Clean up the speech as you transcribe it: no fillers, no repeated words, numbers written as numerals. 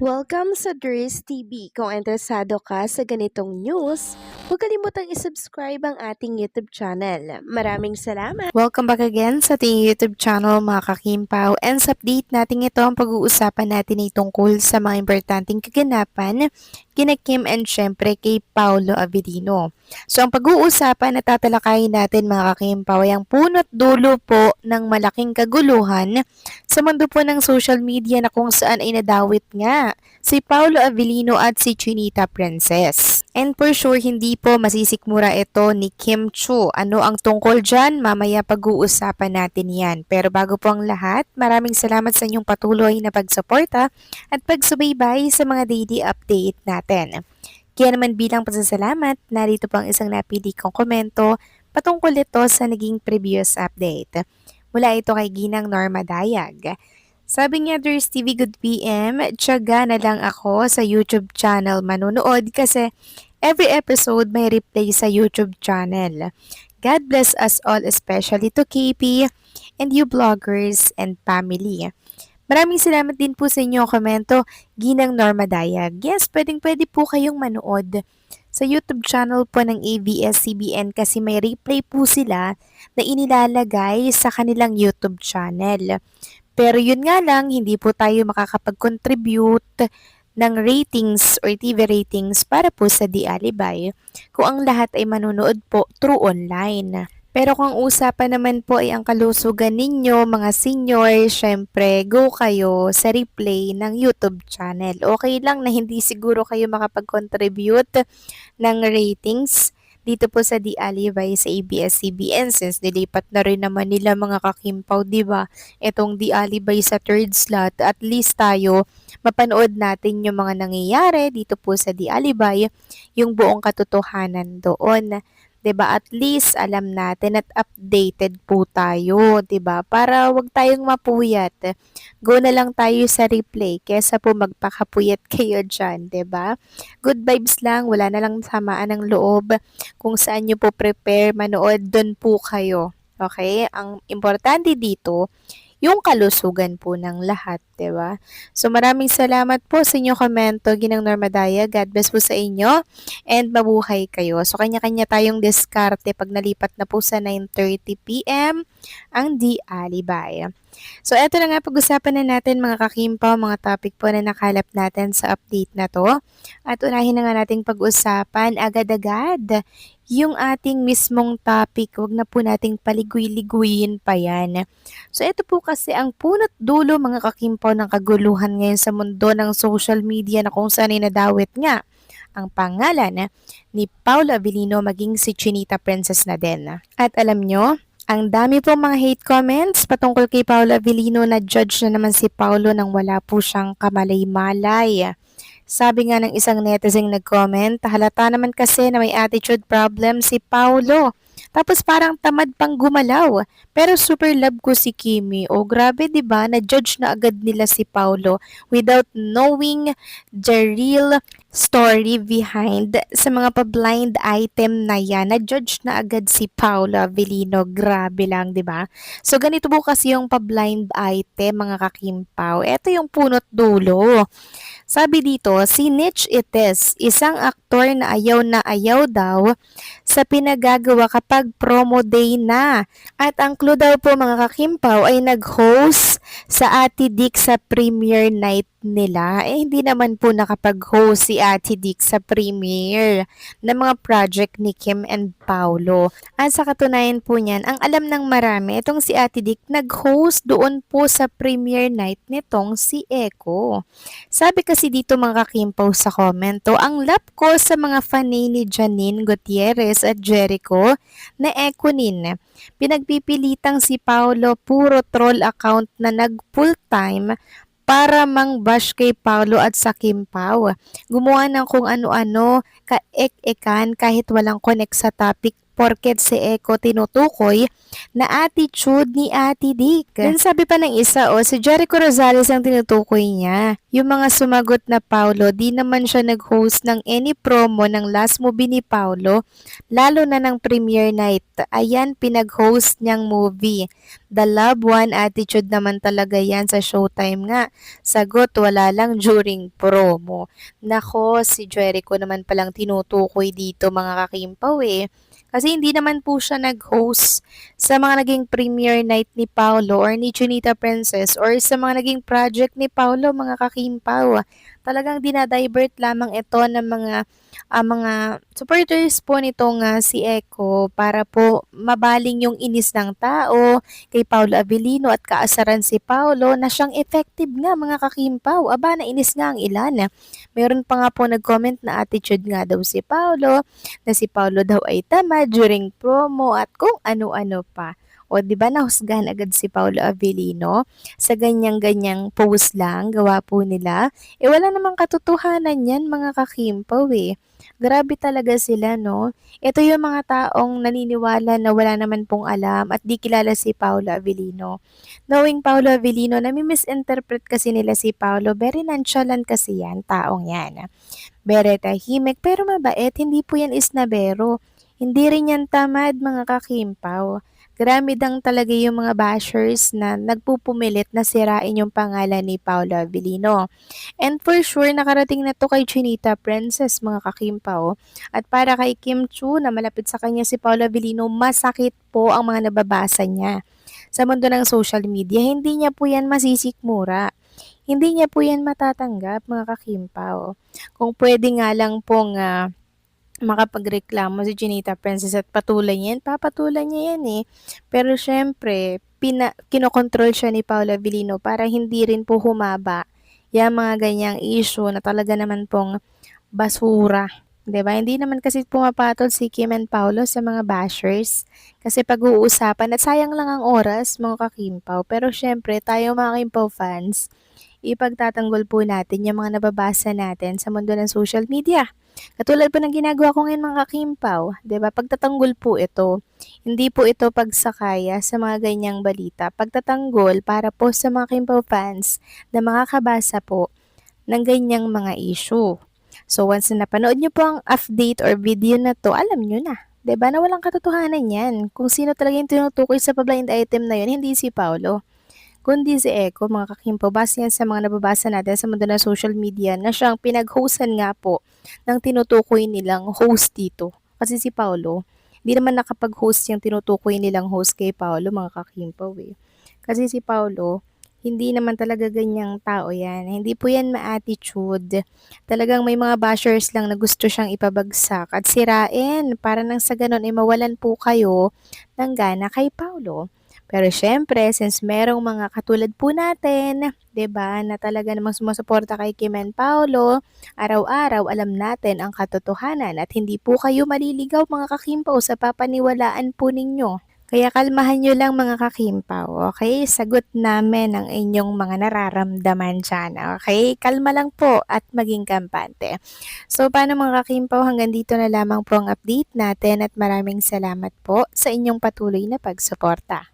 Welcome sa Dries TV. Kung interesado ka sa ganitong news, huwag kalimutang isubscribe ang ating YouTube channel. Maraming salamat! Welcome back again sa ating YouTube channel mga kakimpaw. And sa update natin ito, ang pag-uusapan natin ay tungkol sa mga importanteng kaganapan kina Kim and syempre kay Paolo Avellino. So ang pag-uusapan na tatalakayin natin mga kakimpaw ay ang punot dulo po ng malaking kaguluhan sa mundo po ng social media na kung saan ay nadawit nga si Paolo Avellino at si Chinita Princess. And for sure, hindi po masisikmura ito ni Kim Chu. Ano ang tungkol dyan? Mamaya pag-uusapan natin yan. Pero bago po ang lahat, maraming salamat sa inyong patuloy na pagsuporta at pagsubaybay sa mga daily update natin. Kaya naman bilang pasasalamat, narito po ang isang napili kong komento patungkol ito sa naging previous update. Mula ito kay Ginang Norma Dayag. Sabi niya, Dries TV, good PM, tiyaga na lang ako sa YouTube channel manonood kasi every episode may replay sa YouTube channel. God bless us all, especially to KP and you vloggers and family. Maraming salamat din po sa inyong komento, Ginang Norma Dayag. Yes, pwedeng-pwede po kayong manood sa YouTube channel po ng ABS-CBN kasi may replay po sila na inilalagay sa kanilang YouTube channel. Pero yun nga lang, hindi po tayo makakapag-contribute ng ratings or TV ratings para po sa Di Alibay kung ang lahat ay manonood po through online. Pero kung usapan naman po ay ang kalusugan ninyo, mga senior, syempre go kayo sa replay ng YouTube channel. Okay lang na hindi siguro kayo makapag-contribute ng ratings dito po sa Di Alibay sa ABS-CBN since nilipat na rin naman nila mga kakimpaw, di ba? Itong Di Alibay sa third slot, at least tayo mapanood natin yung mga nangyayari dito po sa Di Alibay, yung buong katotohanan doon. 'Di ba? At least alam natin at updated po tayo, 'di ba? Para wag tayong mapuyat. Go na lang tayo sa replay kaysa po magpakapuyat kayo diyan, 'di ba? Good vibes lang, wala na lang samaan ng loob. Kung saan niyo po prepare manood, doon po kayo. Okay? Ang importante dito, yung kalusugan po ng lahat, 'di ba? So maraming salamat po sa inyong komento, Ginang Normadaya. God bless po sa inyo and mabuhay kayo. So kanya-kanya tayong diskarte pag nalipat na po sa 9:30 PM ang Di Alibay. So eto na nga, pag-usapan na natin mga kakimpaw, mga topic po na nakalap natin sa update na to. At unahin na nga nating pag-usapan agad-agad yung ating mismong topic. Huwag na po nating paliguy-liguyin pa yan. So ito po kasi ang punot dulo mga kakimpaw ng kaguluhan ngayon sa mundo ng social media na kung saan ay nadawit nga ang pangalan ni Paolo Avellino maging si Chinita Princess na din. At alam nyo, ang dami pong mga hate comments patungkol kay Paolo Avellino na judge na naman si Paolo nang wala po siyang kamalay-malay. Sabi nga ng isang netizen nag-comment, halata naman kasi na may attitude problem si Paolo. Tapos parang tamad pang gumalaw. Pero super love ko si Kimi. O grabe 'di ba? Na-judge na agad nila si Paolo without knowing the real story behind sa mga pa-blind item na yan. Na-judge na agad si Paolo Avellino. Grabe lang, 'di ba? So ganito po kasi yung pa-blind item mga kakimpaw. Ito yung punot dulo. Sabi dito, si Niche Ites, isang aktor na ayaw daw sa pinagagawa kapag promo day na. At ang clue daw po mga kakimpaw ay nag-host sa Ate Dick sa premiere night nila. Hindi naman po nakapag-host si Ate Dick sa premiere ng mga project ni Kim and Paulo. At sa katunayan po niyan, ang alam ng marami, itong si Ate Dick nag-host doon po sa premiere night nitong si Echo. Sabi kasi dito mga kakimpaw sa komento, ang lap ko sa mga fanay ni Janine Gutierrez at Jericho na Ekonin. Pinagpipilitang si Paulo puro troll account na nag full time para mang-bash kay Paulo at sa Kim Pao. Gumawa ng kung ano-ano, kaek-ekan kahit walang connect sa topic porket si Eko tinutukoy na attitude ni Ate Dick. Then sabi pa ng isa, si Jericho Rosales ang tinutukoy niya. Yung mga sumagot na Paulo, di naman siya nag-host ng any promo ng last movie ni Paulo, lalo na ng premiere night. Ayan, pinag-host niyang movie. The Love One attitude naman talaga yan sa Showtime nga. Sagot, wala lang during promo. Nako, si Jericho naman palang tinutukoy dito mga kakimpaw Kasi hindi naman po siya nag-host sa mga naging premiere night ni Paulo or ni Chinita Princess or sa mga naging project ni Paulo mga kakimpaw. Talagang dinadivert lamang ito ng mga supporters po nitong si Eko para po mabaling yung inis ng tao kay Paulo Avellino at kaasaran si Paulo na siyang effective nga mga kakimpaw. Aba, nainis nga ang ilan. Meron pa nga po nag-comment na attitude nga daw si Paulo, na si Paulo daw ay tama during promo at kung ano-ano pa. O di ba nahusgahan agad si Paulo Avellino sa ganyang-ganyang post lang gawa po nila? Wala namang katotohanan yan mga kakimpaw Grabe talaga sila no. Ito yung mga taong naniniwala na wala naman pong alam at di kilala si Paulo Avellino. Knowing Paulo Avellino, nami-misinterpret kasi nila si Paulo. Very nonchalant kasi yan, taong yan. Very tahimik pero mabait, hindi po yan isnabero. Hindi rin yan tamad mga kakimpaw. Grabe dang talaga yung mga bashers na nagpupumilit na sirain yung pangalan ni Paulo Avellino. And for sure, nakarating na to kay Chinita Princess mga kakimpaw. At para kay Kim Chu na malapit sa kanya si Paulo Avellino, masakit po ang mga nababasa niya. Sa mundo ng social media, hindi niya po yan masisikmura. Hindi niya po yan matatanggap mga kakimpaw. Kung pwede nga lang pong makapagreklamo si Chinita Princess at patulan niya yan, papatulan niya yan Pero syempre, kinokontrol siya ni Paula Avellino para hindi rin po humaba yung mga ganyang issue na talaga naman pong basura. 'Di ba? Hindi naman kasi pumapatol si Kim and Paulo sa mga bashers kasi pag-uusapan at sayang lang ang oras mga kakimpaw. Pero syempre, tayo mga Kimpaw fans, ipagtatanggol po natin yung mga nababasa natin sa mundo ng social media. Katulad po ng ginagawa ko ngayon mga kakimpaw, 'di ba? Pagtatanggol po ito. Hindi po ito pagsakaya sa mga ganyang balita. Pagtatanggol para po sa mga Kimpaw fans na makakabasa po ng ganyang mga issue. So once na napanood nyo po ang update or video na to, alam nyo na. 'Di ba na walang katotohanan yan. Kung sino talaga yung tinutukoy sa pa-blind item na yun, hindi si Paulo, kundi si Eko, mga kakimpaw. Base yan sa mga nababasa natin sa mundo ng social media na siyang pinag-hostan nga po ng tinutukoy nilang host dito. Kasi si Paulo, hindi naman nakapag-host yung tinutukoy nilang host kay Paulo, mga kakimpaw Kasi si Paulo, hindi naman talaga ganyang tao yan. Hindi po yan ma-attitude. Talagang may mga bashers lang na gusto siyang ipabagsak at sirain para nang sa ganun ay mawalan po kayo ng gana kay Paulo. Pero syempre, since merong mga katulad po natin, 'di ba, na talaga namang sumusuporta kay Kim and Paulo, araw-araw alam natin ang katotohanan at hindi po kayo maliligaw mga kakimpaw sa papaniwalaan po ninyo. Kaya kalmahan nyo lang mga kakimpaw, okay? Sagot namin ang inyong mga nararamdaman dyan, okay? Kalma lang po at maging kampante. So, paano mga kakimpaw, hanggang dito na lamang po ang update natin at maraming salamat po sa inyong patuloy na pagsuporta.